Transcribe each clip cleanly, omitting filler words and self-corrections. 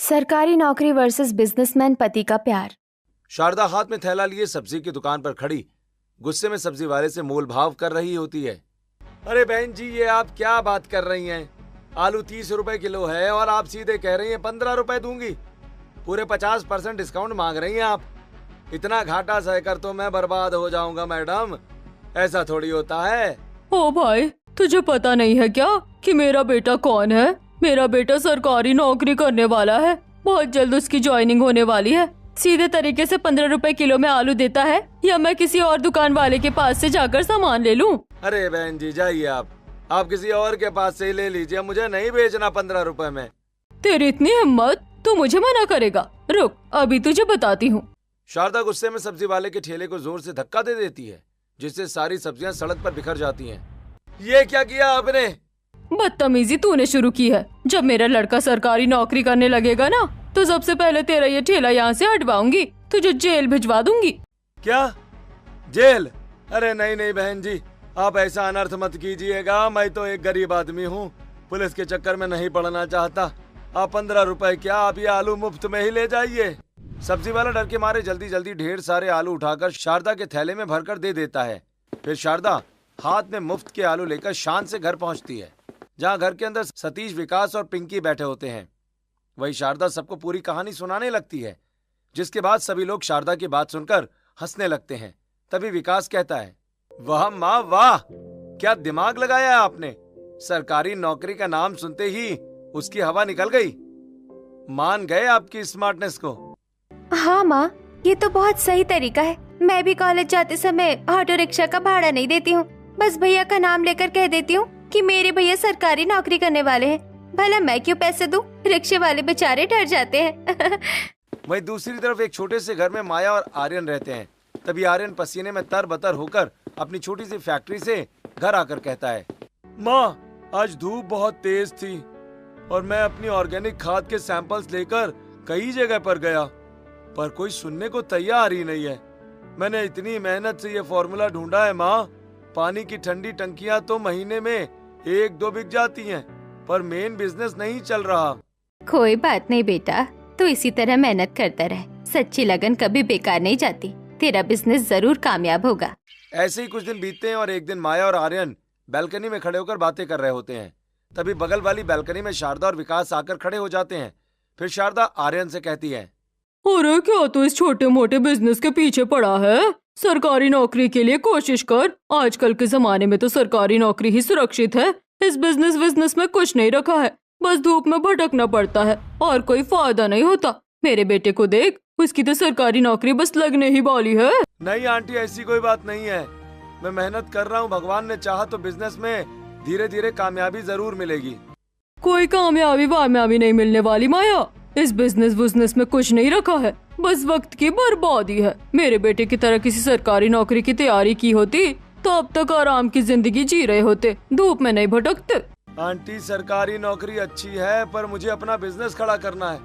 सरकारी नौकरी versus businessman पति का प्यार। शारदा हाथ में थैला लिए सब्जी की दुकान पर खड़ी गुस्से में सब्जी वाले से मोल भाव कर रही होती है। अरे बहन जी, ये आप क्या बात कर रही हैं? आलू 30 रुपए किलो है और आप सीधे कह रही हैं 15 रुपए दूंगी। पूरे 50% डिस्काउंट मांग रही हैं आप। इतना घाटा सहकर तो मैं बर्बाद हो जाऊंगा मैडम, ऐसा थोड़ी होता है। ओ भाई, तुझे पता नहीं है क्या कि मेरा बेटा कौन है? मेरा बेटा सरकारी नौकरी करने वाला है, बहुत जल्द उसकी ज्वाइनिंग होने वाली है। सीधे तरीके से 15 रुपए किलो में आलू देता है या मैं किसी और दुकान वाले के पास से जाकर सामान ले लूं? अरे बहन जी जाइए, आप किसी और के पास से ही ले लीजिए, मुझे नहीं बेचना 15 रुपए में। तेरी इतनी हिम्मत, तू मुझे मना करेगा? रुक, अभी तुझे बताती हूँ। शारदा गुस्से में सब्जी वाले के ठेले को जोर से धक्का दे देती है, जिससे सारी सब्जियां सड़क पर बिखर जाती हैं। ये क्या किया आपने? बदतमीजी तूने शुरू की है। जब मेरा लड़का सरकारी नौकरी करने लगेगा ना, तो सबसे पहले तेरा ये ठेला यहाँ से हटवाऊंगी, तुझे जेल भिजवा दूंगी। क्या जेल? अरे नहीं नहीं बहन जी, आप ऐसा अनर्थ मत कीजिएगा। मैं तो एक गरीब आदमी हूँ, पुलिस के चक्कर में नहीं पड़ना चाहता। आप 15 रुपए क्या, आप ये आलू मुफ्त में ही ले जाइए। सब्जी वाला डर के मारे जल्दी जल्दी ढेर सारे आलू उठाकर शारदा के थैले में भरकर दे देता है। फिर शारदा हाथ में मुफ्त के आलू लेकर शान से घर पहुंचती है, जहां घर के अंदर सतीश, विकास और पिंकी बैठे होते हैं। वही शारदा सबको पूरी कहानी सुनाने लगती है, जिसके बाद सभी लोग शारदा की बात सुनकर हंसने लगते हैं। तभी विकास कहता है, वाह माँ वाह, क्या दिमाग लगाया है आपने। सरकारी नौकरी का नाम सुनते ही उसकी हवा निकल गई। मान गए आपकी स्मार्टनेस को। हाँ माँ, ये तो बहुत सही तरीका है। मैं भी कॉलेज जाते समय ऑटो रिक्शा का भाड़ा नहीं देती हूँ, बस भैया का नाम लेकर कह देती हूँ कि मेरे भैया सरकारी नौकरी करने वाले हैं। भला मैं क्यों पैसे दूं? रिक्शे वाले बेचारे डर जाते हैं। वहीं दूसरी तरफ एक छोटे से घर में माया और आर्यन रहते हैं। तभी आर्यन पसीने में तरबतर होकर अपनी छोटी सी फैक्ट्री से घर आकर कहता है, माँ आज धूप बहुत तेज थी और मैं अपनी ऑर्गेनिक खाद के सैंपल्स लेकर कई जगह पर गया, पर कोई सुनने को तैयार ही नहीं है। मैंने इतनी मेहनत से ये फॉर्मूला ढूंढा है माँ, पानी की ठंडी टंकियां तो महीने में 1-2 बिक जाती हैं, पर मेन बिजनेस नहीं चल रहा। कोई बात नहीं बेटा, तू इसी तरह मेहनत करता रहे। सच्ची लगन कभी बेकार नहीं जाती, तेरा बिजनेस जरूर कामयाब होगा। ऐसे ही कुछ दिन बीतते हैं और एक दिन माया और आर्यन बैल्कनी में खड़े होकर बातें कर रहे होते हैं। तभी बगल वाली बैल्कनी में शारदा और विकास आकर खड़े हो जाते हैं। फिर शारदा आर्यन से कहती है, अरे क्या तू इस छोटे मोटे बिजनेस के पीछे पड़ा है? सरकारी नौकरी के लिए कोशिश कर। आजकल के जमाने में तो सरकारी नौकरी ही सुरक्षित है। इस बिजनेस में कुछ नहीं रखा है, बस धूप में भटकना पड़ता है और कोई फायदा नहीं होता। मेरे बेटे को देख, उसकी तो सरकारी नौकरी बस लगने ही वाली है। नहीं आंटी, ऐसी कोई बात नहीं है। मैं मेहनत कर रहा हूँ, भगवान ने चाहा तो बिजनेस में धीरे धीरे कामयाबी जरूर मिलेगी। कोई कामयाबी वामयाबी नहीं मिलने वाली माया। इस बिजनेस में कुछ नहीं रखा है, बस वक्त की बर्बादी है। मेरे बेटे की तरह किसी सरकारी नौकरी की तैयारी की होती तो अब तक आराम की जिंदगी जी रहे होते, धूप में नहीं भटकते। आंटी सरकारी नौकरी अच्छी है, पर मुझे अपना बिजनेस खड़ा करना है,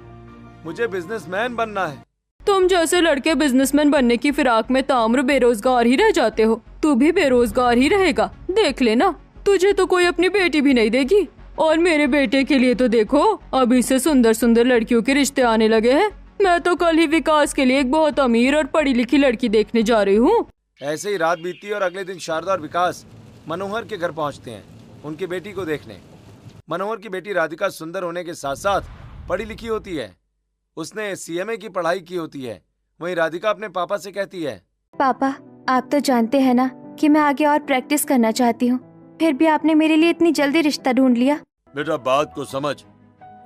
मुझे बिजनेसमैन बनना है। तुम जैसे लड़के बिजनेसमैन बनने की फिराक में ताम्र बेरोजगार ही रह जाते हो। तू भी बेरोजगार ही रहेगा, देख लेना। तुझे तो कोई अपनी बेटी भी नहीं देगी, और मेरे बेटे के लिए तो देखो, अभी से सुंदर सुंदर लड़कियों के रिश्ते आने लगे हैं। मैं तो कल ही विकास के लिए एक बहुत अमीर और पढ़ी लिखी लड़की देखने जा रही हूँ। ऐसे ही रात बीती और अगले दिन शारदा और विकास मनोहर के घर पहुँचते हैं उनकी बेटी को देखने। मनोहर की बेटी राधिका सुंदर होने के साथ साथ पढ़ी लिखी होती है। उसने CMA की पढ़ाई की होती है। वहीं राधिका अपने पापा से कहती है, पापा आप तो जानते हैं ना कि मैं आगे और प्रैक्टिस करना चाहती हूँ, फिर भी आपने मेरे लिए इतनी जल्दी रिश्ता ढूंढ लिया। बेटा बात को समझ,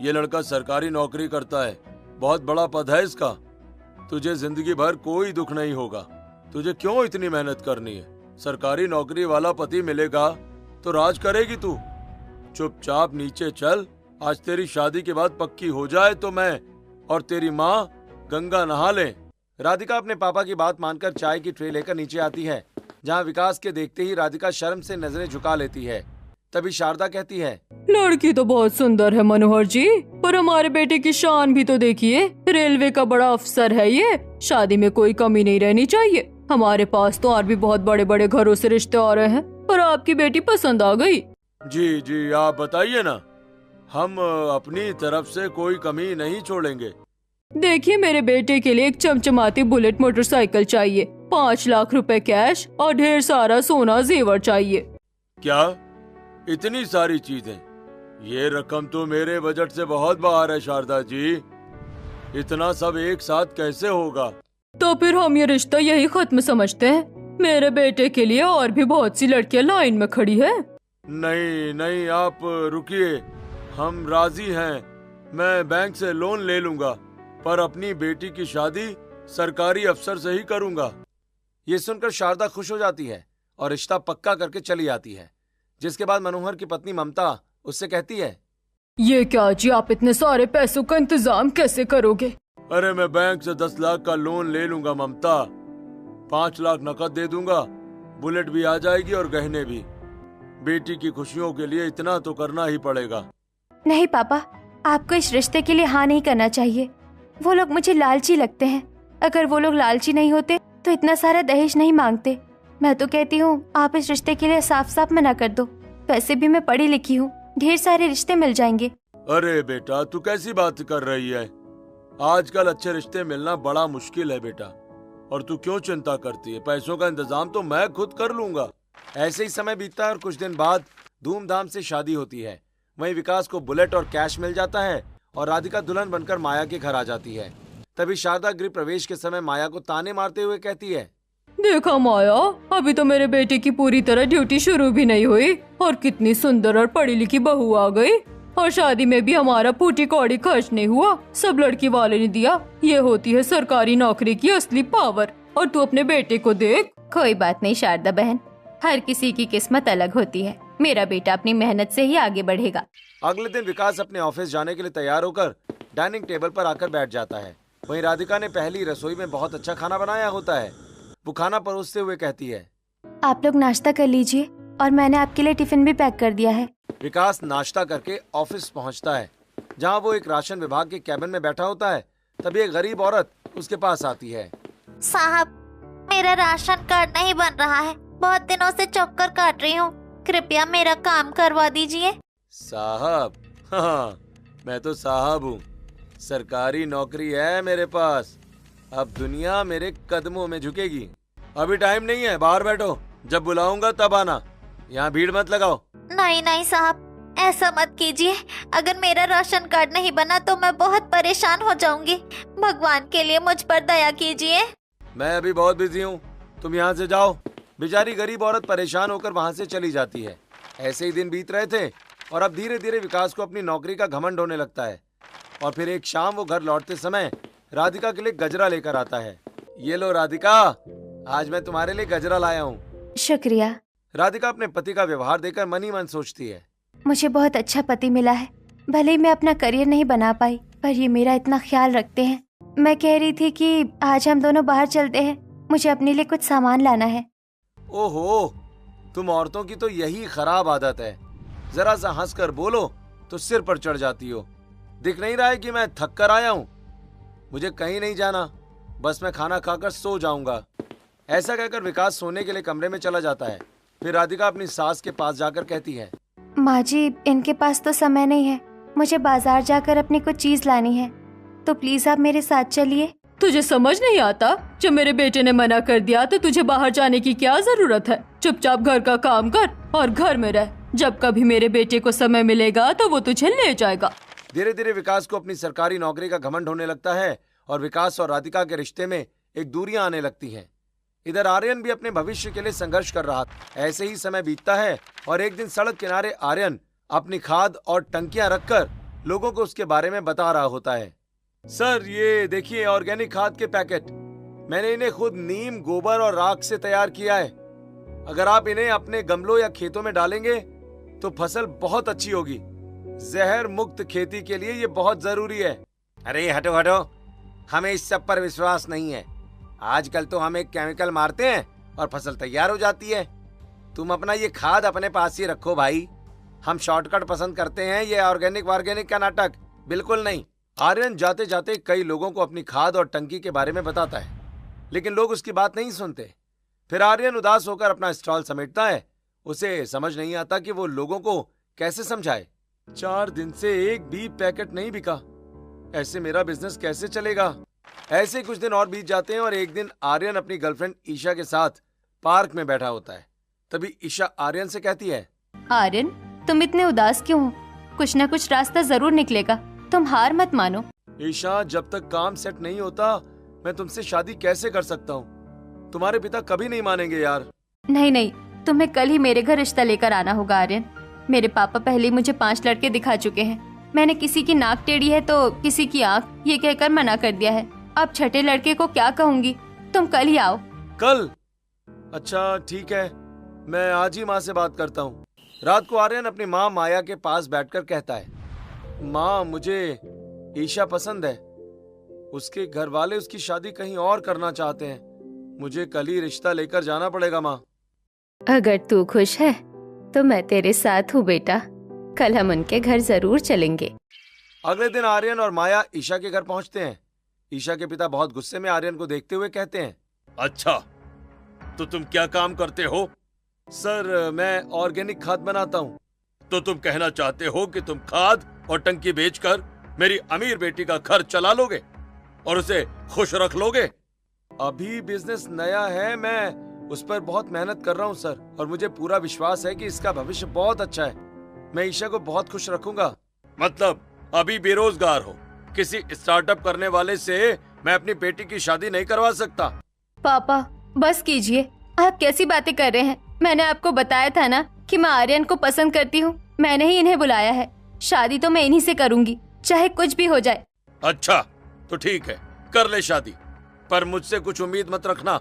ये लड़का सरकारी नौकरी करता है, बहुत बड़ा पद है इसका। तुझे जिंदगी भर कोई दुख नहीं होगा। तुझे क्यों इतनी मेहनत करनी है? सरकारी नौकरी वाला पति मिलेगा तो राज करेगी तू। चुपचाप नीचे चल, आज तेरी शादी के बाद पक्की हो जाए तो मैं और तेरी माँ गंगा नहा लें। राधिका अपने पापा की बात मानकर चाय की ट्रे लेकर नीचे आती है, जहाँ विकास के देखते ही राधिका शर्म से नजरें झुका लेती है। तभी शारदा कहती है, लड़की तो बहुत सुंदर है मनोहर जी, पर हमारे बेटे की शान भी तो देखिए। रेलवे का बड़ा अफसर है ये, शादी में कोई कमी नहीं रहनी चाहिए। हमारे पास तो और भी बहुत बड़े बड़े घरों से रिश्ते आ रहे हैं, पर आपकी बेटी पसंद आ गई। जी जी आप बताइए ना। हम अपनी तरफ से कोई कमी नहीं छोड़ेंगे। देखिए, मेरे बेटे के लिए एक चमचमाती बुलेट मोटरसाइकिल चाहिए, 5 लाख रुपए कैश और ढेर सारा सोना जेवर चाहिए। क्या इतनी सारी चीजें? ये रकम तो मेरे बजट से बहुत बाहर है शारदा जी। इतना सब एक साथ कैसे होगा? तो फिर हम ये रिश्ता यही खत्म समझते हैं। मेरे बेटे के लिए और भी बहुत सी लड़कियां लाइन में खड़ी है। नहीं नहीं, आप रुकिए, हम राजी हैं। मैं बैंक से लोन ले लूंगा, पर अपनी बेटी की शादी सरकारी अफसर से ही करूंगा। ये सुनकर शारदा खुश हो जाती है और रिश्ता पक्का करके चली आती है। जिसके बाद मनोहर की पत्नी ममता उससे कहती है, ये क्या जी, आप इतने सारे पैसों का इंतजाम कैसे करोगे? अरे मैं बैंक से 10 लाख का लोन ले लूंगा ममता, 5 लाख नकद दे दूंगा, बुलेट भी आ जाएगी और गहने भी। बेटी की खुशियों के लिए इतना तो करना ही पड़ेगा। नहीं पापा, आपको इस रिश्ते के लिए हाँ नहीं करना चाहिए। वो लोग मुझे लालची लगते हैं। अगर वो लोग लालची नहीं होते तो इतना सारा दहेज नहीं मांगते। मैं तो कहती हूँ आप इस रिश्ते के लिए साफ साफ मना कर दो। वैसे भी मैं पढ़ी लिखी हूँ, ढेर सारे रिश्ते मिल जाएंगे। अरे बेटा, तू कैसी बात कर रही है? आजकल अच्छे रिश्ते मिलना बड़ा मुश्किल है बेटा। और तू क्यों चिंता करती है? पैसों का इंतजाम तो मैं खुद कर लूंगा। ऐसे ही समय बीतता है और कुछ दिन बाद धूमधाम से शादी होती है। वहीं विकास को बुलेट और कैश मिल जाता है और राधिका दुल्हन बनकर माया के घर आ जाती है। तभी शारदा गृह प्रवेश के समय माया को ताने मारते हुए कहती है, देखा माया, अभी तो मेरे बेटे की पूरी तरह ड्यूटी शुरू भी नहीं हुई और कितनी सुंदर और पढ़ी लिखी बहू आ गई। और शादी में भी हमारा फूटी कौड़ी खर्च नहीं हुआ, सब लड़की वाले ने दिया। ये होती है सरकारी नौकरी की असली पावर। और तू अपने बेटे को देख। कोई बात नहीं शारदा बहन, हर किसी की किस्मत अलग होती है। मेरा बेटा अपनी मेहनत से ही आगे बढ़ेगा। अगले दिन विकास अपने ऑफिस जाने के लिए तैयार होकर डाइनिंग टेबल पर आकर बैठ जाता है। वहीं राधिका ने पहली रसोई में बहुत अच्छा खाना बनाया होता है। वो खाना परोसते हुए कहती है, आप लोग नाश्ता कर लीजिए और मैंने आपके लिए टिफिन भी पैक कर दिया है। विकास नाश्ता करके ऑफिस पहुंचता है, जहां वो एक राशन विभाग के कैबिन में बैठा होता है। तभी एक गरीब औरत उसके पास आती है। साहब, मेरा राशन कार्ड नहीं बन रहा है, बहुत दिनों से चक्कर काट रही हूँ, कृपया मेरा काम करवा दीजिए। साहब? हाँ, मैं तो साहब हूँ, सरकारी नौकरी है मेरे पास। अब दुनिया मेरे कदमों में झुकेगी। अभी टाइम नहीं है, बाहर बैठो, जब बुलाऊंगा तब आना। यहाँ भीड़ मत लगाओ। नहीं नहीं साहब, ऐसा मत कीजिए। अगर मेरा राशन कार्ड नहीं बना तो मैं बहुत परेशान हो जाऊंगी। भगवान के लिए मुझ पर दया कीजिए। मैं अभी बहुत बिजी हूँ, तुम यहाँ से जाओ। बेचारी गरीब औरत परेशान होकर वहाँ से चली जाती है। ऐसे ही दिन बीत रहे थे और अब धीरे धीरे विकास को अपनी नौकरी का घमंड होने लगता है। और फिर एक शाम वो घर लौटते समय राधिका के लिए गजरा लेकर आता है। ये लो राधिका, आज मैं तुम्हारे लिए गजरा लाया हूँ। शुक्रिया। राधिका अपने पति का व्यवहार देखकर मन ही मन सोचती है, मुझे बहुत अच्छा पति मिला है। भले ही मैं अपना करियर नहीं बना पाई, पर ये मेरा इतना ख्याल रखते हैं। मैं कह रही थी कि आज हम दोनों बाहर चलते हैं, मुझे अपने लिए कुछ सामान लाना है। ओहो, तुम औरतों की तो यही खराब आदत है, जरा सा हंसकर बोलो तो सिर पर चढ़ जाती हो। दिख नहीं रहा है कि मैं थक कर आया हूँ? मुझे कहीं नहीं जाना, बस मैं खाना खाकर सो जाऊंगा। ऐसा कहकर विकास सोने के लिए कमरे में चला जाता है। फिर राधिका अपनी सास के पास जाकर कहती है, माँ जी, इनके पास तो समय नहीं है, मुझे बाजार जाकर अपनी कुछ चीज लानी है, तो प्लीज आप मेरे साथ चलिए। तुझे समझ नहीं आता? जब मेरे बेटे ने मना कर दिया तो तुझे बाहर जाने की क्या जरूरत है? चुपचाप घर का काम कर और घर में रह। जब कभी मेरे बेटे को समय मिलेगा तो वो तुझे ले जाएगा। धीरे धीरे विकास को अपनी सरकारी नौकरी का घमंड होने लगता है और विकास और राधिका के रिश्ते में एक दूरियां आने लगती हैं। इधर आर्यन भी अपने भविष्य के लिए संघर्ष कर रहा था। ऐसे ही समय बीतता है और एक दिन सड़क किनारे आर्यन अपनी खाद और टंकियां रखकर लोगों को उसके बारे में बता रहा होता है। सर, ये देखिए ऑर्गेनिक खाद के पैकेट, मैंने इन्हें खुद नीम, गोबर और राख से तैयार किया है। अगर आप इन्हें अपने गमलों या खेतों में डालेंगे तो फसल बहुत अच्छी होगी। जहर मुक्त खेती के लिए ये बहुत जरूरी है। अरे हटो हटो, हमें इस सब पर विश्वास नहीं है। आजकल तो हम एक केमिकल मारते हैं और फसल तैयार हो जाती है। तुम अपना ये खाद अपने पास ही रखो भाई। हम शॉर्टकट पसंद करते हैं, ये ऑर्गेनिक वार्गेनिक का नाटक बिल्कुल नहीं। आर्यन जाते जाते कई लोगों को अपनी खाद और टंकी के बारे में बताता है, लेकिन लोग उसकी बात नहीं सुनते। फिर आर्यन उदास होकर अपना स्टॉल समेटता है। उसे समझ नहीं आता कि वो लोगों को कैसे समझाए। 4 दिन से एक भी पैकेट नहीं बिका। ऐसे मेरा बिजनेस कैसे चलेगा? ऐसे कुछ दिन और बीत जाते हैं और एक दिन आर्यन अपनी गर्लफ्रेंड ईशा के साथ पार्क में बैठा होता है। तभी ईशा आर्यन से कहती है, आर्यन, तुम इतने उदास क्यों हो? कुछ ना कुछ रास्ता जरूर निकलेगा, तुम हार मत मानो। ईशा, जब तक काम सेट नहीं होता मैं तुमसे शादी कैसे कर सकता हूँ? तुम्हारे पिता कभी नहीं मानेंगे यार। नहीं नहीं, तुम्हें कल ही मेरे घर रिश्ता लेकर आना होगा आर्यन। मेरे पापा पहले ही मुझे 5 लड़के दिखा चुके हैं। मैंने किसी की नाक टेढ़ी है तो किसी की आँख, ये कहकर मना कर दिया है। अब छठे लड़के को क्या कहूँगी? तुम कल ही आओ। कल? अच्छा ठीक है, मैं आज ही माँ से बात करता हूँ। रात को आर्यन अपनी माँ माया के पास बैठकर कहता है, माँ मुझे ईशा पसंद है। उसके घर वाले उसकी शादी कहीं और करना चाहते हैं। मुझे कल ही रिश्ता लेकर जाना पड़ेगा माँ। अगर तू खुश है तो मैं तेरे साथ हूँ बेटा। कल हम उनके घर जरूर चलेंगे। अगले दिन आर्यन और माया ईशा के घर पहुंचते हैं। ईशा के पिता बहुत गुस्से में आर्यन को देखते हुए कहते हैं, अच्छा तो तुम क्या काम करते हो? सर, मैं ऑर्गेनिक खाद बनाता हूँ। तो तुम कहना चाहते हो कि तुम खाद और टंकी बेचकर मेरी अमीर बेटी का घर चला लोगे और उसे खुश रख लोगे? अभी बिजनेस नया है, मैं उस पर बहुत मेहनत कर रहा हूँ सर, और मुझे पूरा विश्वास है कि इसका भविष्य बहुत अच्छा है। मैं ईशा को बहुत खुश रखूंगा। मतलब अभी बेरोजगार हो, किसी स्टार्टअप करने वाले से मैं अपनी बेटी की शादी नहीं करवा सकता। पापा बस कीजिए, आप कैसी बातें कर रहे हैं? मैंने आपको बताया था ना कि मैं आर्यन को पसंद करती हूँ। मैंने ही इन्हें बुलाया है। शादी तो मैं इन्हीं से करूंगी, चाहे कुछ भी हो जाए। अच्छा तो ठीक है, कर ले शादी, पर मुझसे कुछ उम्मीद मत रखना।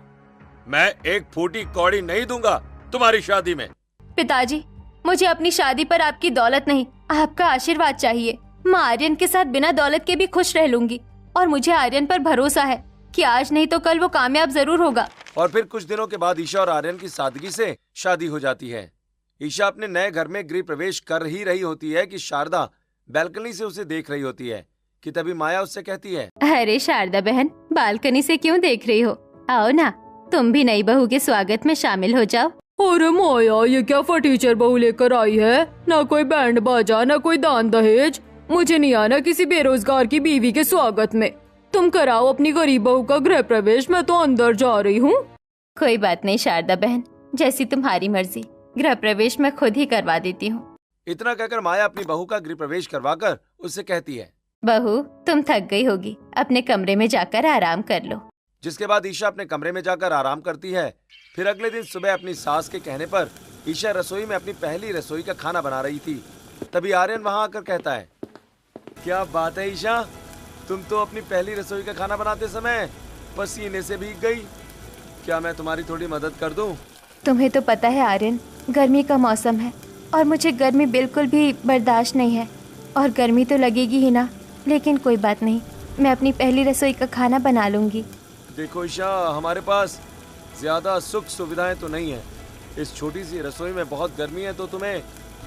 मैं एक फूटी कौड़ी नहीं दूंगा तुम्हारी शादी में। पिताजी, मुझे अपनी शादी पर आपकी दौलत नहीं, आपका आशीर्वाद चाहिए। मैं आर्यन के साथ बिना दौलत के भी खुश रह लूंगी, और मुझे आर्यन पर भरोसा है कि आज नहीं तो कल वो कामयाब जरूर होगा। और फिर कुछ दिनों के बाद ईशा और आर्यन की सादगी से शादी हो जाती है। ईशा अपने नए घर में गृह प्रवेश कर ही रही होती है कि शारदा बालकनी से उसे देख रही होती है कि तभी माया उससे कहती है, अरे शारदा बहन, बालकनी से क्यों देख रही हो? आओ ना, तुम भी नई बहू के स्वागत में शामिल हो जाओ। अरे माया, ये क्या फटीचर बहू लेकर आई है? ना कोई बैंड बाजा, ना कोई दान दहेज। मुझे नहीं आना किसी बेरोजगार की बीवी के स्वागत में। तुम कराओ अपनी गरीब बहू का गृह प्रवेश, मैं तो अंदर जा रही हूँ। कोई बात नहीं शारदा बहन, जैसी तुम्हारी मर्जी। गृह प्रवेश मैं खुद ही करवा देती हूँ। इतना कहकर माया अपनी बहू का गृह प्रवेश करवाकर उससे कहती है, बहू तुम थक गई होगी, अपने कमरे में जाकर आराम कर लो। जिसके बाद ईशा अपने कमरे में जाकर आराम करती है। फिर अगले दिन सुबह अपनी सास के कहने पर ईशा रसोई में अपनी पहली रसोई का खाना बना रही थी। तभी आर्यन वहां आकर कहता है, क्या बात है ईशा, तुम तो अपनी पहली रसोई का खाना बनाते समय पसीने से भीग गई। क्या मैं तुम्हारी थोड़ी मदद कर दूं? तुम्हें तो पता है आर्यन, गर्मी का मौसम है और मुझे गर्मी बिल्कुल भी बर्दाश्त नहीं है, और गर्मी तो लगेगी ही ना। लेकिन कोई बात नहीं, मैं अपनी पहली रसोई का खाना बना लूंगी। देखो ईशा, हमारे पास ज्यादा सुख सुविधाएं तो नहीं है। इस छोटी सी रसोई में बहुत गर्मी है तो तुम्हें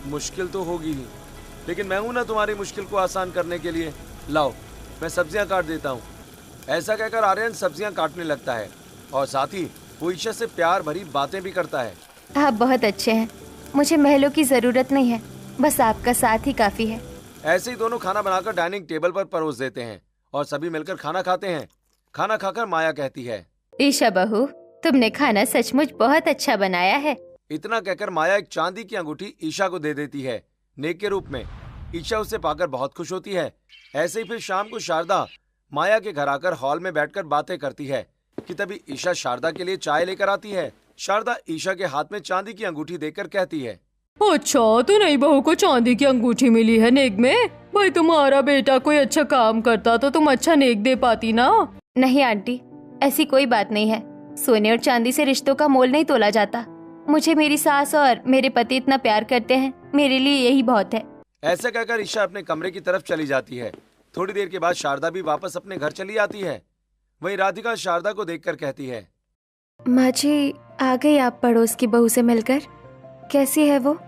मुश्किल तो होगी ही, लेकिन मैं हूं ना तुम्हारी मुश्किल को आसान करने के लिए। लाओ, मैं सब्जियां काट देता हूँ। ऐसा कहकर आर्यन सब्जियां काटने लगता है और साथ ही वो ईशा से प्यार भरी बातें भी करता है। आप बहुत अच्छे हैं, मुझे महलों की जरूरत नहीं है, बस आपका साथ ही काफी है। ऐसे ही दोनों खाना बनाकर डाइनिंग टेबल पर परोस देते हैं और सभी मिलकर खाना खाते हैं। खाना खाकर माया कहती है, ईशा बहू, तुमने खाना सचमुच बहुत अच्छा बनाया है। इतना कहकर माया एक चांदी की अंगूठी ईशा को दे देती है, नेक के रूप में। ईशा उसे पाकर बहुत खुश होती है। ऐसे ही फिर शाम को शारदा माया के घर आकर हॉल में बैठकर बातें करती है कि तभी ईशा शारदा के लिए चाय लेकर आती है। शारदा ईशा के हाथ में चांदी की अंगूठी देकर कहती है, अच्छा, तो नई बहू को चांदी की अंगूठी मिली है नेक में? भाई तुम्हारा बेटा कोई अच्छा काम करता तो तुम अच्छा नेक दे पाती ना। नहीं आंटी, ऐसी कोई बात नहीं है। सोने और चांदी से रिश्तों का मोल नहीं तोला जाता। मुझे मेरी सास और मेरे पति इतना प्यार करते हैं, मेरे लिए यही बहुत है। ऐसा कहकर ईशा अपने कमरे की तरफ चली जाती है। थोड़ी देर के बाद शारदा भी वापस अपने घर चली आती है। वहीं राधिका शारदा को देखकर कहती है, माँ जी, आ गई आप पड़ोस की बहू से मिलकर? कैसी है वो?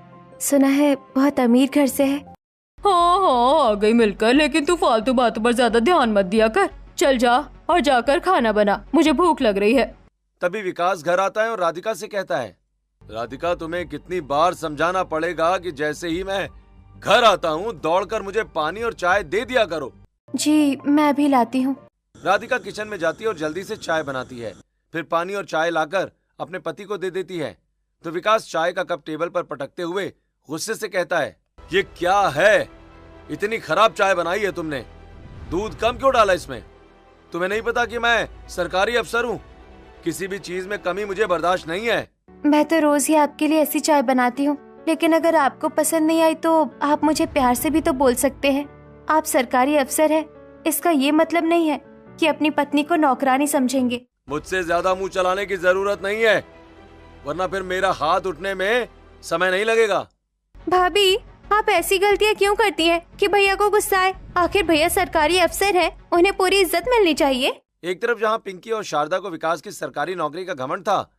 सुना है बहुत अमीर घर से है। हाँ हाँ, आ गई मिलकर, लेकिन तू फालतू बातों पर ज्यादा ध्यान मत दिया कर। चल जा और जाकर खाना बना, मुझे भूख लग रही है। तभी विकास घर आता है और राधिका से कहता है, राधिका तुम्हें कितनी बार समझाना पड़ेगा कि जैसे ही मैं घर आता हूँ दौड़कर मुझे पानी और चाय दे दिया करो। जी मैं भी लाती हूँ। राधिका किचन में जाती है और जल्दी से चाय बनाती है, फिर पानी और चाय लाकर अपने पति को दे देती है। तो विकास चाय का कप टेबल पर पटकते हुए गुस्से से कहता है, ये क्या है? इतनी खराब चाय बनाई है तुमने, दूध कम क्यों डाला इसमें? तुम्हें नहीं पता कि मैं सरकारी अफसर हूँ? किसी भी चीज में कमी मुझे बर्दाश्त नहीं है। मैं तो रोज ही आपके लिए ऐसी चाय बनाती हूँ, लेकिन अगर आपको पसंद नहीं आई तो आप मुझे प्यार से भी तो बोल सकते हैं। आप सरकारी अफसर हैं, इसका ये मतलब नहीं है कि अपनी पत्नी को नौकरानी समझेंगे। मुझसे ज्यादा मुंह चलाने की जरूरत नहीं है, वरना फिर मेरा हाथ उठने में समय नहीं लगेगा। भाभी आप ऐसी गलतियाँ क्यों करती हैं कि भैया को गुस्सा आए? आखिर भैया सरकारी अफसर हैं, उन्हें पूरी इज्जत मिलनी चाहिए। एक तरफ जहाँ पिंकी और शारदा को विकास की सरकारी नौकरी का घमंड था,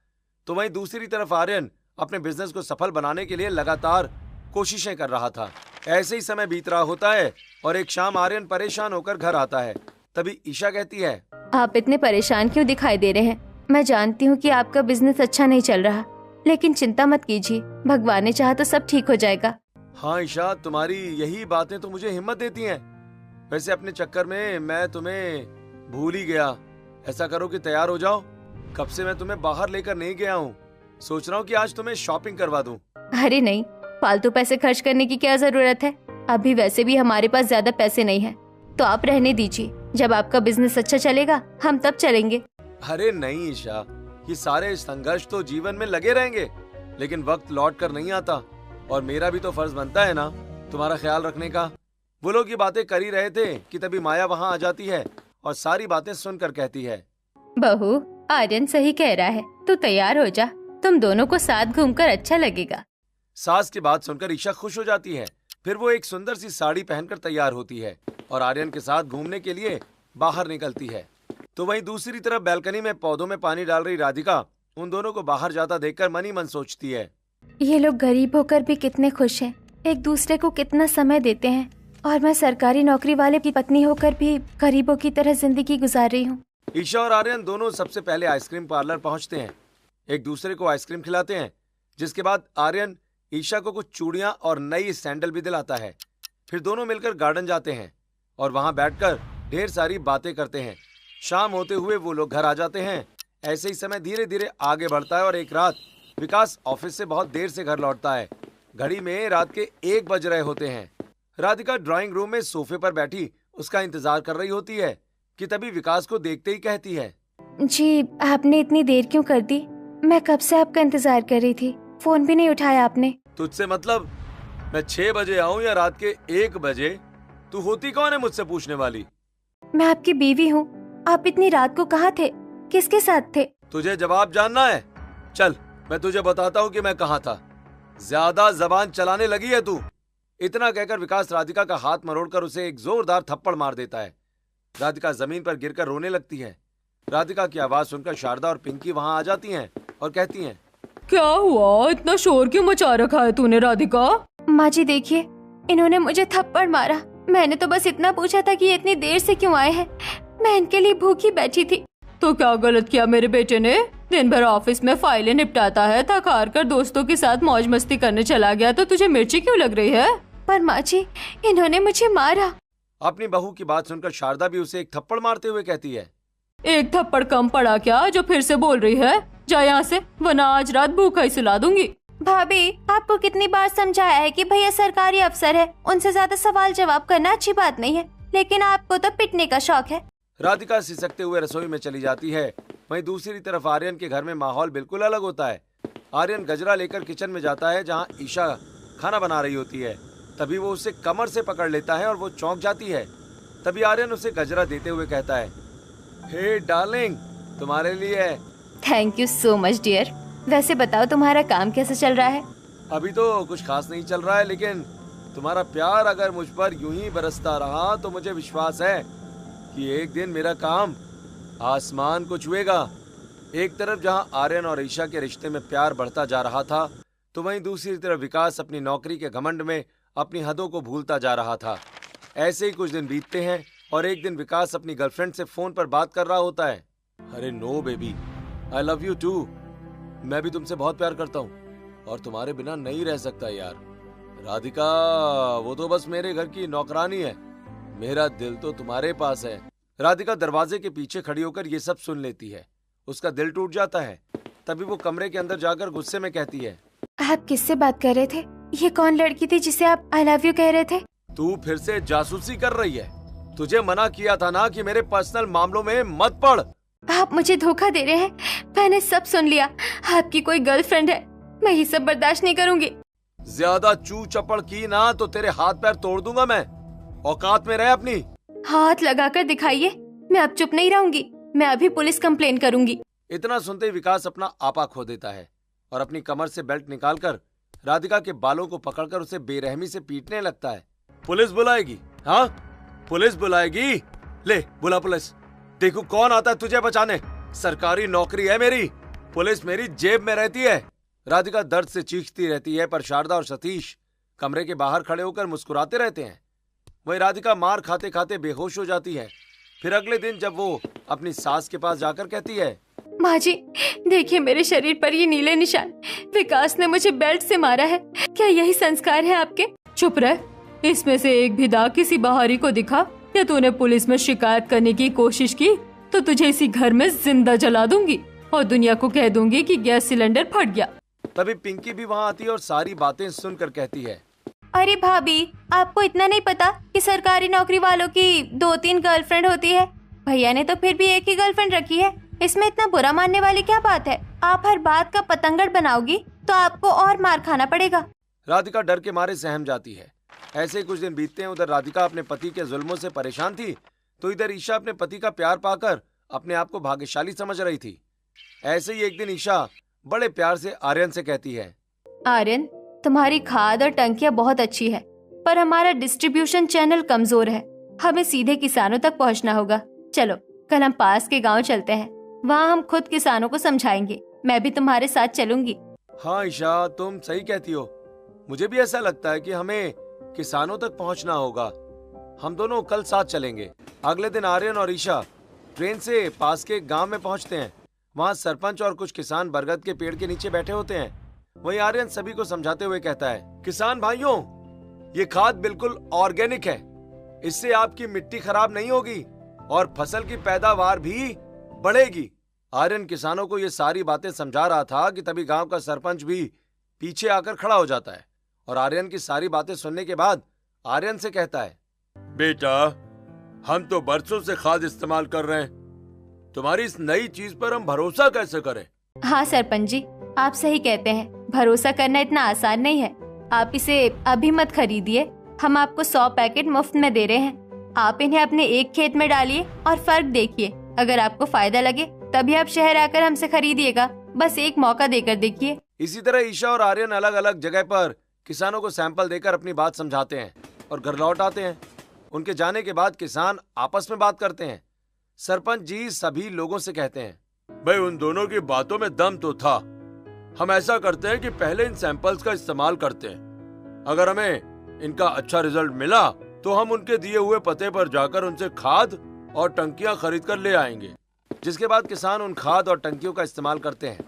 तो वहीं दूसरी तरफ आर्यन अपने बिजनेस को सफल बनाने के लिए लगातार कोशिशें कर रहा था। ऐसे ही समय बीत रहा होता है और एक शाम आर्यन परेशान होकर घर आता है। तभी ईशा कहती है, आप इतने परेशान क्यों दिखाई दे रहे हैं? मैं जानती हूँ कि आपका बिजनेस अच्छा नहीं चल रहा, लेकिन चिंता मत कीजिए, भगवान ने चाहा तो सब ठीक हो जाएगा। हाँ ईशा, तुम्हारी यही बातें तो मुझे हिम्मत देती हैं। वैसे अपने चक्कर में मैं तुम्हें भूल ही गया। ऐसा करो कि तैयार हो जाओ, कब से मैं तुम्हें बाहर लेकर नहीं गया हूँ। सोच रहा हूँ कि आज तुम्हें शॉपिंग करवा दूँ। अरे नहीं, फालतू पैसे खर्च करने की क्या जरूरत है? अभी वैसे भी हमारे पास ज्यादा पैसे नहीं है, तो आप रहने दीजिए। जब आपका बिजनेस अच्छा चलेगा हम तब चलेंगे। अरे नहीं ईशा, ये सारे संघर्ष तो जीवन में लगे रहेंगे, लेकिन वक्त लौट कर नहीं आता और मेरा भी तो फर्ज बनता है ना तुम्हारा ख्याल रखने का। वो लोग ये बातें कर ही रहे थे कि तभी माया वहाँ आ जाती है और सारी बातें सुनकर कहती है, बहू आर्यन सही कह रहा है, तू तैयार हो जा, तुम दोनों को साथ घूमकर अच्छा लगेगा। सास की बात सुनकर ईशा खुश हो जाती है। फिर वो एक सुंदर सी साड़ी पहनकर तैयार होती है और आर्यन के साथ घूमने के लिए बाहर निकलती है। तो वहीं दूसरी तरफ बैल्कनी में पौधों में पानी डाल रही राधिका उन दोनों को बाहर जाता देखकर मन ही मन सोचती है, ये लोग गरीब होकर भी कितने खुश हैं, एक दूसरे को कितना समय देते हैं, और मैं सरकारी नौकरी वाले की पत्नी होकर भी गरीबों की तरह जिंदगी गुजार रही हूँ। ईशा और आर्यन दोनों सबसे पहले आइसक्रीम पार्लर पहुंचते हैं, एक दूसरे को आइसक्रीम खिलाते हैं, जिसके बाद आर्यन ईशा को कुछ चूड़ियां और नई सैंडल भी दिलाता है। फिर दोनों मिलकर गार्डन जाते हैं और वहां बैठकर ढेर सारी बातें करते हैं। शाम होते हुए वो लोग घर आ जाते हैं। ऐसे ही समय धीरे धीरे आगे बढ़ता है और एक रात विकास ऑफिस से बहुत देर से घर लौटता है। घड़ी में रात के 1 बज रहे होते हैं। राधिका ड्राइंग रूम में सोफे पर बैठी उसका इंतजार कर रही होती है कि तभी विकास को देखते ही कहती है, जी आपने इतनी देर क्यों कर दी? मैं कब से आपका इंतजार कर रही थी, फोन भी नहीं उठाया आपने। तुझसे मतलब मैं 6 बजे आऊं या रात के 1 बजे? तू होती कौन है मुझसे पूछने वाली? मैं आपकी बीवी हूँ। आप इतनी रात को कहाँ थे, किसके साथ थे? तुझे जवाब जानना है? चल मैं तुझे बताता हूँ कि मैं कहाँ था। ज्यादा जबान चलाने लगी है तू। इतना कहकर विकास राधिका का हाथ मरोड़कर उसे एक जोरदार थप्पड़ मार देता है। राधिका जमीन पर गिरकर रोने लगती है। राधिका की आवाज सुनकर शारदा और पिंकी वहाँ आ जाती हैं और कहती हैं, क्या हुआ, इतना शोर क्यों मचा रखा है तूने राधिका? माँ जी देखिए, इन्होंने मुझे थप्पड़ मारा। मैंने तो बस इतना पूछा था कि ये इतनी देर से क्यों आए हैं। मैं इनके लिए भूखी बैठी थी। तो क्या गलत किया मेरे बेटे ने? दिन भर ऑफिस में फाइलें निपटाता है, थक हार कर दोस्तों के साथ मौज मस्ती करने चला गया, तो तुझे मिर्ची क्यों लग रही है? पर माँ जी इन्होंने मुझे मारा। अपनी बहू की बात सुनकर शारदा भी उसे एक थप्पड़ मारते हुए कहती है, एक थप्पड़ कम पड़ा क्या जो फिर से बोल रही है? जा यहाँ से, वरना आज रात भूखा ही सुला दूंगी। भाभी आपको कितनी बार समझाया है कि भैया सरकारी अफसर है, उनसे ज्यादा सवाल जवाब करना अच्छी बात नहीं है, लेकिन आपको तो पिटने का शौक है। राधिका सिसकते हुए रसोई में चली जाती है। वहीं दूसरी तरफ आर्यन के घर में माहौल बिल्कुल अलग होता है। आर्यन गजरा लेकर किचन में जाता है जहाँ ईशा खाना बना रही होती है। तभी वो उसे कमर से पकड़ लेता है और वो चौंक जाती है। तभी आर्यन उसे गजरा देते हुए कहता है, हे डार्लिंग, तुम्हारे लिए। Thank you so much dear. वैसे बताओ तुम्हारा काम कैसा चल रहा है? अभी तो कुछ खास नहीं चल रहा है, लेकिन तुम्हारा प्यार अगर मुझ पर यूं ही बरसता रहा तो मुझे विश्वास है कि एक दिन मेरा काम आसमान को छुएगा। एक तरफ जहां आर्यन और ईशा के रिश्ते में प्यार बढ़ता जा रहा था, तो वहीं दूसरी तरफ विकास अपनी नौकरी के घमंड में अपनी हदों को भूलता जा रहा था। ऐसे ही कुछ दिन बीतते हैं और एक दिन विकास अपनी गर्लफ्रेंड से फोन पर बात कर रहा होता है। अरे no baby, I love you too. मैं भी तुमसे बहुत प्यार करता हूँ और तुम्हारे बिना नहीं रह सकता यार। राधिका, वो तो बस मेरे घर की नौकरानी है, मेरा दिल तो तुम्हारे पास है। राधिका दरवाजे के पीछे खड़ी होकर ये सब सुन लेती है। उसका दिल टूट जाता है। तभी वो कमरे के अंदर जाकर गुस्से में कहती है, आप किससे बात कर रहे थे? ये कौन लड़की थी जिसे आप आई लव यू कह रहे थे? तू फिर से जासूसी कर रही है। तुझे मना किया था ना कि मेरे पर्सनल मामलों में मत पड़। आप मुझे धोखा दे रहे हैं। मैंने सब सुन लिया। आपकी कोई गर्लफ्रेंड है। मैं ये सब बर्दाश्त नहीं करूंगी। ज्यादा चू चपड़ की ना तो तेरे हाथ पैर तोड़ दूंगा मैं। औकात में रहे अपनी। हाथ लगाकर दिखाइए। मैं अब चुप नहीं रहूंगी। मैं अभी पुलिस कंप्लेन करूंगी। इतना सुनते ही विकास अपना आपा खो देता है और अपनी कमर से बेल्ट निकालकर राधिका के बालों को पकड़कर उसे बेरहमी से पीटने लगता है। पुलिस बुलाएगी? हाँ, पुलिस बुलाएगी। ले बुला पुलिस। देखो कौन आता है तुझे बचाने। सरकारी नौकरी है मेरी। पुलिस मेरी जेब में रहती है। राधिका दर्द से चीखती रहती है, पर शारदा और सतीश कमरे के बाहर खड़े होकर मुस्कुराते रहते हैं। वही राधिका मार खाते खाते बेहोश हो जाती है। फिर अगले दिन जब वो अपनी सास के पास जाकर कहती है, माँ जी, देखिए मेरे शरीर पर ये नीले निशान। विकास ने मुझे बेल्ट से मारा है। क्या यही संस्कार है आपके? चुप रह। इसमें से एक भी दाग किसी बाहरी को दिखा या तूने पुलिस में शिकायत करने की कोशिश की तो तुझे इसी घर में जिंदा जला दूंगी और दुनिया को कह दूंगी कि गैस सिलेंडर फट गया। तभी पिंकी भी वहाँ आती है और सारी बातें सुनकर कहती है, अरे भाभी, आपको इतना नहीं पता कि सरकारी नौकरी वालों की 2-3 गर्लफ्रेंड होती है। भैया ने तो फिर भी एक ही गर्लफ्रेंड रखी है। इसमें इतना बुरा मानने वाली क्या बात है? आप हर बात का पतंगड़ बनाओगी तो आपको और मार खाना पड़ेगा। राधिका डर के मारे सहम जाती है। ऐसे ही कुछ दिन बीतते हैं। उधर राधिका अपने पति के जुल्मों से परेशान थी, तो इधर ईशा अपने पति का प्यार पाकर अपने आप को भाग्यशाली समझ रही थी। ऐसे ही एक दिन ईशा बड़े प्यार से आर्यन से कहती है, आर्यन, तुम्हारी खाद और टंकियाँ बहुत अच्छी है, पर हमारा डिस्ट्रीब्यूशन चैनल कमजोर है। हमें सीधे किसानों तक पहुँचना होगा। चलो कल हम पास के गाँव चलते हैं। वहाँ हम खुद किसानों को समझाएंगे। मैं भी तुम्हारे साथ चलूंगी। हाँ ईशा, तुम सही कहती हो। मुझे भी ऐसा लगता है कि हमें किसानों तक पहुंचना होगा। हम दोनों कल साथ चलेंगे। अगले दिन आर्यन और ईशा ट्रेन से पास के गांव में पहुंचते हैं। वहां सरपंच और कुछ किसान बरगद के पेड़ के नीचे बैठे होते हैं। वहीं आर्यन सभी को समझाते हुए कहता है, किसान भाइयों, ये खाद बिल्कुल ऑर्गेनिक है। इससे आपकी मिट्टी खराब नहीं होगी और फसल की पैदावार भी बढ़ेगी। आर्यन किसानों को ये सारी बातें समझा रहा था कि तभी गांव का सरपंच भी पीछे आकर खड़ा हो जाता है और आर्यन की सारी बातें सुनने के बाद आर्यन से कहता है, बेटा, हम तो बरसों से खाद इस्तेमाल कर रहे हैं। तुम्हारी इस नई चीज पर हम भरोसा कैसे करें? हाँ सरपंच जी, आप सही कहते हैं। भरोसा करना इतना आसान नहीं है। आप इसे अभी मत खरीदिए। हम आपको 100 पैकेट मुफ्त में दे रहे हैं। आप इन्हें अपने एक खेत में डालिए और फर्क देखिए। अगर आपको फायदा लगे तभी आप शहर आकर हमसे खरीदिएगा। बस एक मौका देकर देखिए। इसी तरह ईशा और आर्यन अलग अलग जगह पर किसानों को सैंपल देकर अपनी बात समझाते हैं और घर लौट आते हैं। उनके जाने के बाद किसान आपस में बात करते हैं। सरपंच जी सभी लोगों से कहते हैं, भाई उन दोनों की बातों में दम तो था। हम ऐसा करते हैं कि पहले इन सैंपल्स का इस्तेमाल करते हैं। अगर हमें इनका अच्छा रिजल्ट मिला तो हम उनके दिए हुए पते पर जाकर उनसे खाद और टंकियां खरीद कर ले आएंगे। जिसके बाद किसान उन खाद और टंकियों का इस्तेमाल करते हैं।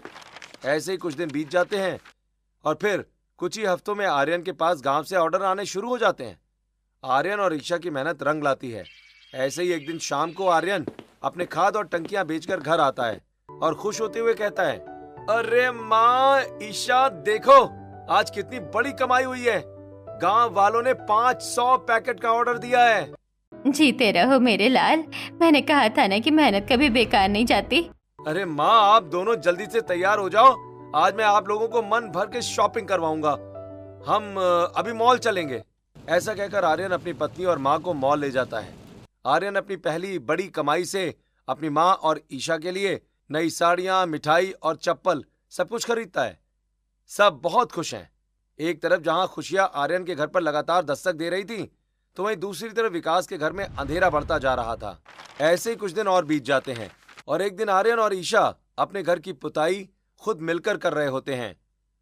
ऐसे ही कुछ दिन बीत जाते हैं और फिर कुछ ही हफ्तों में आर्यन के पास गांव से ऑर्डर आने शुरू हो जाते हैं। आर्यन और ईशा की मेहनत रंग लाती है। ऐसे ही एक दिन शाम को आर्यन अपने खाद और टंकियां बेचकर घर आता है और खुश होते हुए कहता है, अरे माँ ईशा, देखो आज कितनी बड़ी कमाई हुई है। गांव वालों ने 500 पैकेट का ऑर्डर दिया है। जीते रहो मेरे लाल। मैंने कहा था ना कि मेहनत कभी बेकार नहीं जाती। अरे माँ, आप दोनों जल्दी से तैयार हो जाओ। आज मैं आप लोगों को मन भर के शॉपिंग करवाऊंगा। हम अभी मॉल चलेंगे। ऐसा कहकर आर्यन अपनी पत्नी और माँ को मॉल ले जाता है। आर्यन अपनी पहली बड़ी कमाई से अपनी माँ और ईशा के लिए नई साड़ियाँ, मिठाई और चप्पल सब कुछ खरीदता है। सब बहुत खुश हैं। एक तरफ जहाँ खुशियाँ आर्यन के घर पर लगातार दस्तक दे रही थी, तो वहीं दूसरी तरफ विकास के घर में अंधेरा बढ़ता जा रहा था। ऐसे ही कुछ दिन और बीत जाते हैं और एक दिन आर्यन और ईशा अपने घर की पुताई खुद मिलकर कर रहे होते हैं।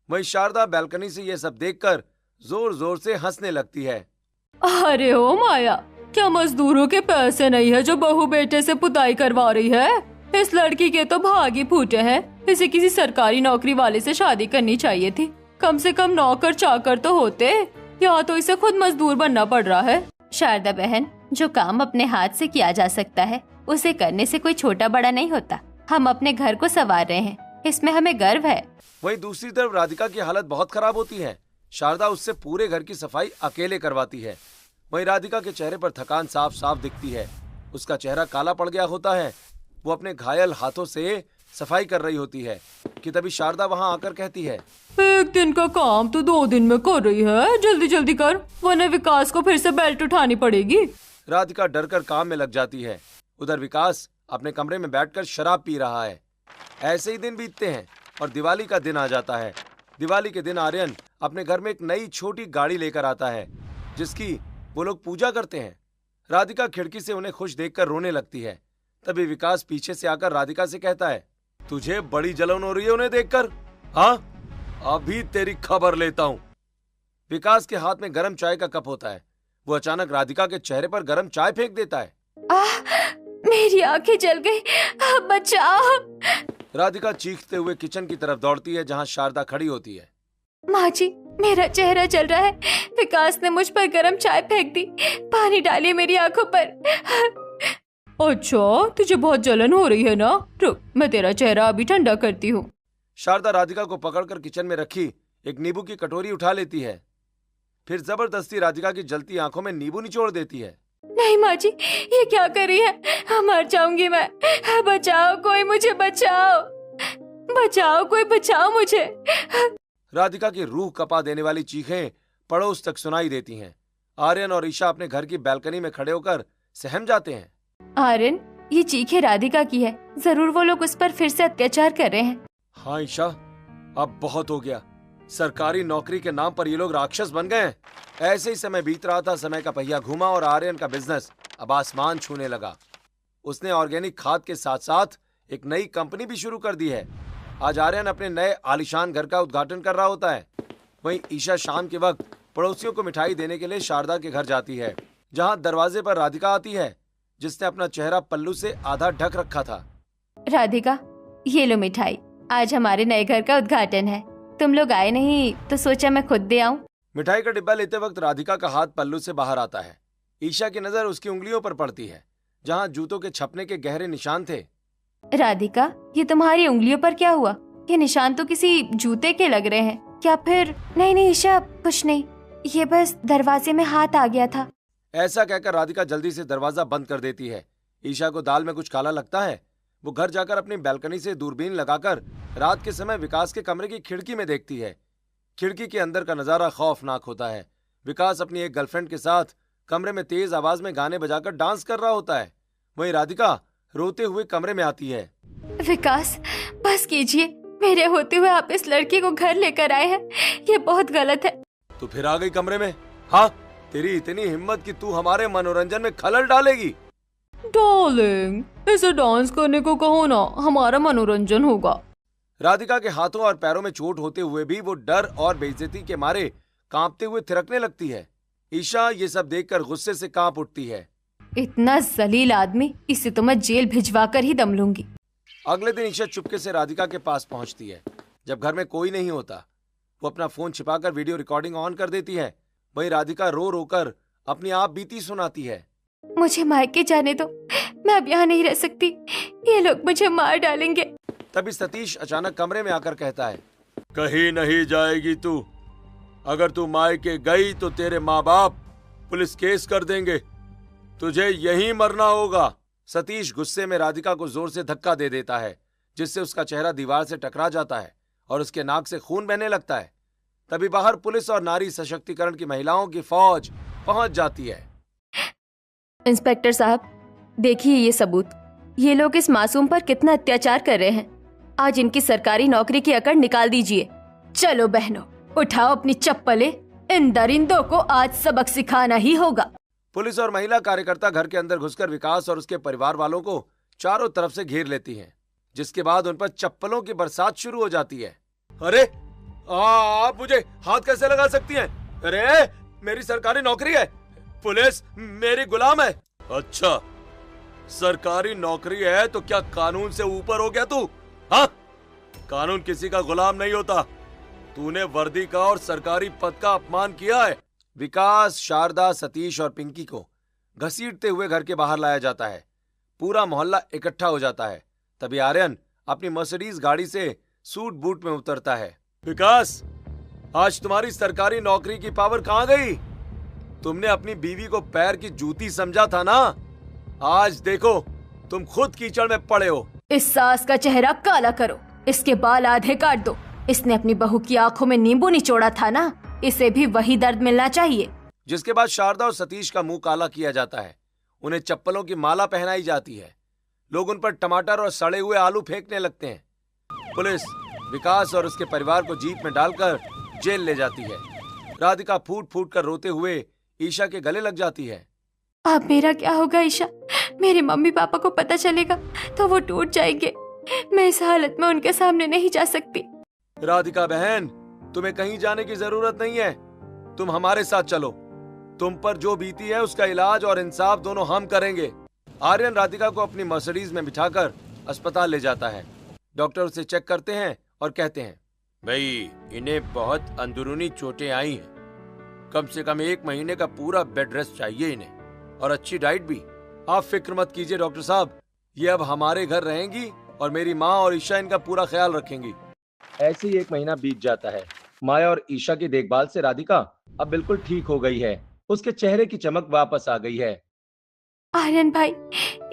वहीं शारदा बैल्कनी से ये सब देखकर जोर जोर से हंसने लगती है। अरे ओ माया, क्या मजदूरों के पैसे नहीं है जो बहू बेटे से पुताई करवा रही है? इस लड़की के तो भाग ही फूटे हैं। इसे किसी सरकारी नौकरी वाले से शादी करनी चाहिए थी। कम से कम नौकर चाकर तो होते। या तो इसे खुद मजदूर बनना पड़ रहा है। शारदा बहन, जो काम अपने हाथ से किया जा सकता है उसे करने से कोई छोटा बड़ा नहीं होता। हम अपने घर को संवार रहे हैं, इसमें हमें गर्व है। वहीं दूसरी तरफ राधिका की हालत बहुत खराब होती है। शारदा उससे पूरे घर की सफाई अकेले करवाती है। वहीं राधिका के चेहरे पर थकान साफ साफ दिखती है। उसका चेहरा काला पड़ गया होता है। वो अपने घायल हाथों से सफाई कर रही होती है कि तभी शारदा वहां आकर कहती है, एक दिन का काम तो 2 दिन में कर रही है, जल्दी जल्दी कर, वरना विकास को फिर से बेल्ट उठानी पड़ेगी। राधिका डर कर काम में लग जाती है। उधर विकास अपने कमरे में बैठकर शराब पी रहा है। ऐसे ही दिन बीतते हैं और दिवाली का दिन आ जाता है। दिवाली के दिन आर्यन अपने घर में एक नई छोटी गाड़ी लेकर आता है जिसकी वो लोग पूजा करते हैं। राधिका खिड़की से उन्हें खुश देखकर रोने लगती है। तभी विकास पीछे से आकर राधिका से कहता है, तुझे बड़ी जलन हो रही है उन्हें देखकर? हाँ, अभी तेरी खबर लेता हूँ। विकास के हाथ में गरम चाय का कप होता है। वो अचानक राधिका के चेहरे पर गरम चाय फेंक देता है। मेरी आंखें जल गई, बचाओ। राधिका चीखते हुए किचन की तरफ दौड़ती है जहाँ शारदा खड़ी होती है। माँ जी, मेरा चेहरा जल रहा है। विकास ने मुझ पर गरम चाय फेंक दी। पानी डालिए मेरी आंखों पर। अच्छा, तुझे बहुत जलन हो रही है ना? रुक, मैं तेरा चेहरा अभी ठंडा करती हूँ। शारदा राधिका को पकड़कर किचन में रखी एक नींबू की कटोरी उठा लेती है। फिर जबरदस्ती राधिका की जलती आंखों में नींबू निचोड़ देती है। नहीं माँ जी, ये क्या कर रही है? मर जाऊंगी मैं। बचाओ, कोई मुझे बचाओ। बचाओ, कोई बचाओ मुझे। राधिका की रूह कपा देने वाली चीखें पड़ोस तक सुनाई देती हैं। आर्यन और ईशा अपने घर की बैल्कनी में खड़े होकर सहम जाते हैं। आर्यन, ये चीखें राधिका की है। जरूर वो लोग उस पर फिर से अत्याचार कर रहे हैं। हाँ ईशा, अब बहुत हो गया। सरकारी नौकरी के नाम पर ये लोग राक्षस बन गए हैं। ऐसे ही समय बीत रहा था। समय का पहिया घूमा और आर्यन का बिजनेस अब आसमान छूने लगा। उसने ऑर्गेनिक खाद के साथ साथ एक नई कंपनी भी शुरू कर दी है। आज आर्यन अपने नए आलीशान घर का उद्घाटन कर रहा होता है। वहीं ईशा शाम के वक्त पड़ोसियों को मिठाई देने के लिए शारदा के घर जाती है, जहां दरवाजे पर राधिका आती है जिसने अपना चेहरा पल्लू से आधा ढक रखा था। राधिका, ये लो मिठाई। आज हमारे नए घर का उद्घाटन है। तुम लोग आए नहीं तो सोचा मैं खुद दे आऊं। मिठाई का डिब्बा लेते वक्त राधिका का हाथ पल्लू से बाहर आता है। ईशा की नजर उसकी उंगलियों पर पड़ती है जहां जूतों के छपने के गहरे निशान थे। राधिका, ये तुम्हारी उंगलियों पर क्या हुआ? ये निशान तो किसी जूते के लग रहे हैं। क्या फिर? नहीं ईशा, कुछ नहीं, ये बस दरवाजे में हाथ आ गया था। ऐसा कहकर राधिका जल्दी से दरवाजा बंद कर देती है। ईशा को दाल में कुछ काला लगता है। वो घर जाकर अपनी बैल्कनी से दूरबीन लगाकर रात के समय विकास के कमरे की खिड़की में देखती है। खिड़की के अंदर का नजारा खौफनाक होता है। विकास अपनी एक गर्लफ्रेंड के साथ कमरे में तेज आवाज में गाने बजाकर डांस कर रहा होता है। वहीं राधिका रोते हुए कमरे में आती है। विकास, बस कीजिए। मेरे होते हुए आप इस लड़की को घर लेकर आए हैं, ये बहुत गलत है। तू फिर आ गई कमरे में? हाँ, तेरी इतनी हिम्मत कि तू हमारे मनोरंजन में खलल डालेगी। डार्लिंग, इसे डांस करने को कहो ना, हमारा मनोरंजन होगा। राधिका के हाथों और पैरों में चोट होते हुए भी वो डर और बेइज्जती के मारे कांपते हुए थिरकने लगती है। ईशा ये सब देखकर गुस्से से कांप उठती है। इतना जलील आदमी, इसे तो मैं जेल भिजवा कर ही दम लूंगी। अगले दिन ईशा चुपके से राधिका के पास पहुंचती है। जब घर में कोई नहीं होता, वो अपना फोन छिपाकर वीडियो रिकॉर्डिंग ऑन कर देती है। वहीं राधिका रो रो कर अपनी आप बीती सुनाती है। मुझे मायके जाने दो, मैं अब यहाँ नहीं रह सकती। ये लोग मुझे मार डालेंगे। तभी सतीश अचानक कमरे में आकर कहता है, कहीं नहीं जाएगी तू। अगर तू मायके गई तो तेरे माँ बाप पुलिस केस कर देंगे। तुझे यहीं मरना होगा। सतीश गुस्से में राधिका को जोर से धक्का दे देता है जिससे उसका चेहरा दीवार से टकरा जाता है और उसके नाक से खून बहने लगता है। तभी बाहर पुलिस और नारी सशक्तिकरण की महिलाओं की फौज पहुंच जाती है। इंस्पेक्टर साहब, देखिए ये सबूत। ये लोग इस मासूम पर कितना अत्याचार कर रहे हैं। आज इनकी सरकारी नौकरी की अकड़ निकाल दीजिए। चलो बहनों, उठाओ अपनी चप्पलें। इन दरिंदों को आज सबक सिखाना ही होगा। पुलिस और महिला कार्यकर्ता घर के अंदर घुसकर विकास और उसके परिवार वालों को चारों तरफ से घेर लेती हैं, जिसके बाद उन पर चप्पलों की बरसात शुरू हो जाती है। अरे आप मुझे हाथ कैसे लगा सकती हैं? अरे मेरी सरकारी नौकरी है, पुलिस मेरी गुलाम है। अच्छा, सरकारी नौकरी है तो क्या कानून से ऊपर हो गया तू? हाँ, कानून किसी का गुलाम नहीं होता। तूने वर्दी का और सरकारी पद का अपमान किया है। विकास, शारदा, सतीश और पिंकी को घसीटते हुए घर के बाहर लाया जाता है। पूरा मोहल्ला इकट्ठा हो जाता है। तभी आर्यन अपनी मर्सिडीज गाड़ी से सूट बूट में उतरता है। विकास, आज तुम्हारी सरकारी नौकरी की पावर कहां गई? तुमने अपनी बीवी को पैर की जूती समझा था ना? आज देखो तुम खुद कीचड़ में पड़े हो। इस सास का चेहरा काला करो, इसके बाल आधे काट दो। इसने अपनी बहू की आंखों में नींबू निचोड़ा था ना, इसे भी वही दर्द मिलना चाहिए। जिसके बाद शारदा और सतीश का मुंह काला किया जाता है। उन्हें चप्पलों की माला पहनाई जाती है। लोग उन पर टमाटर और सड़े हुए आलू फेंकने लगते हैं। पुलिस विकास और उसके परिवार को जीप में डालकर जेल ले जाती है। राधिका फूट फूट कर रोते हुए ईशा के गले लग जाती है। अब मेरा क्या होगा ईशा? मेरे मम्मी पापा को पता चलेगा तो वो टूट जाएंगे। मैं इस हालत में उनके सामने नहीं जा सकती। राधिका बहन, तुम्हें कहीं जाने की जरूरत नहीं है। तुम हमारे साथ चलो। तुम पर जो बीती है उसका इलाज और इंसाफ दोनों हम करेंगे। आर्यन राधिका को अपनी मर्सिडीज में बिठाकर अस्पताल ले जाता है। डॉक्टर उसे चेक करते हैं और कहते हैं, भाई इन्हें बहुत अंदरूनी चोटें आई हैं। कम से कम 1 महीने का पूरा बेड रेस्ट चाहिए इन्हें, और अच्छी डाइट भी। आप फिक्र मत कीजिए डॉक्टर साहब, ये अब हमारे घर रहेंगी और मेरी माँ और ईशा इनका पूरा ख्याल रखेंगी। ऐसे ही 1 महीना बीत जाता है। माया और ईशा की देखभाल से राधिका अब बिल्कुल ठीक हो गई है। उसके चेहरे की चमक वापस आ गई है। आर्यन भाई,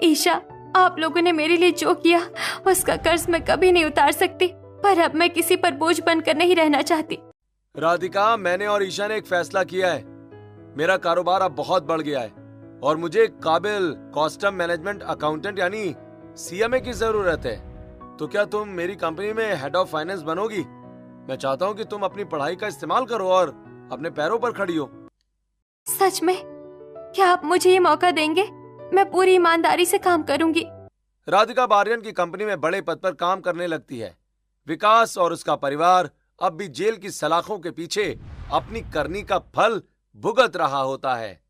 ईशा, आप लोगों ने मेरे लिए जो किया उसका कर्ज मैं कभी नहीं उतार सकती, पर अब मैं किसी पर बोझ बनकर नहीं रहना चाहती। राधिका, मैंने और ईशा ने एक फैसला किया है। मेरा कारोबार अब बहुत बढ़ गया है और मुझे एक काबिल कस्टम मैनेजमेंट अकाउंटेंट यानी CMA की जरूरत है। तो क्या तुम मेरी कंपनी में हेड ऑफ फाइनेंस बनोगी? मैं चाहता हूँ कि तुम अपनी पढ़ाई का इस्तेमाल करो और अपने पैरों पर खड़ी हो। सच में? क्या आप मुझे ये मौका देंगे? मैं पूरी ईमानदारी से काम करूंगी। राधिका आर्यन की कंपनी में बड़े पद पर काम करने लगती है। विकास और उसका परिवार अब भी जेल की सलाखों के पीछे अपनी करनी का फल भुगत रहा होता है।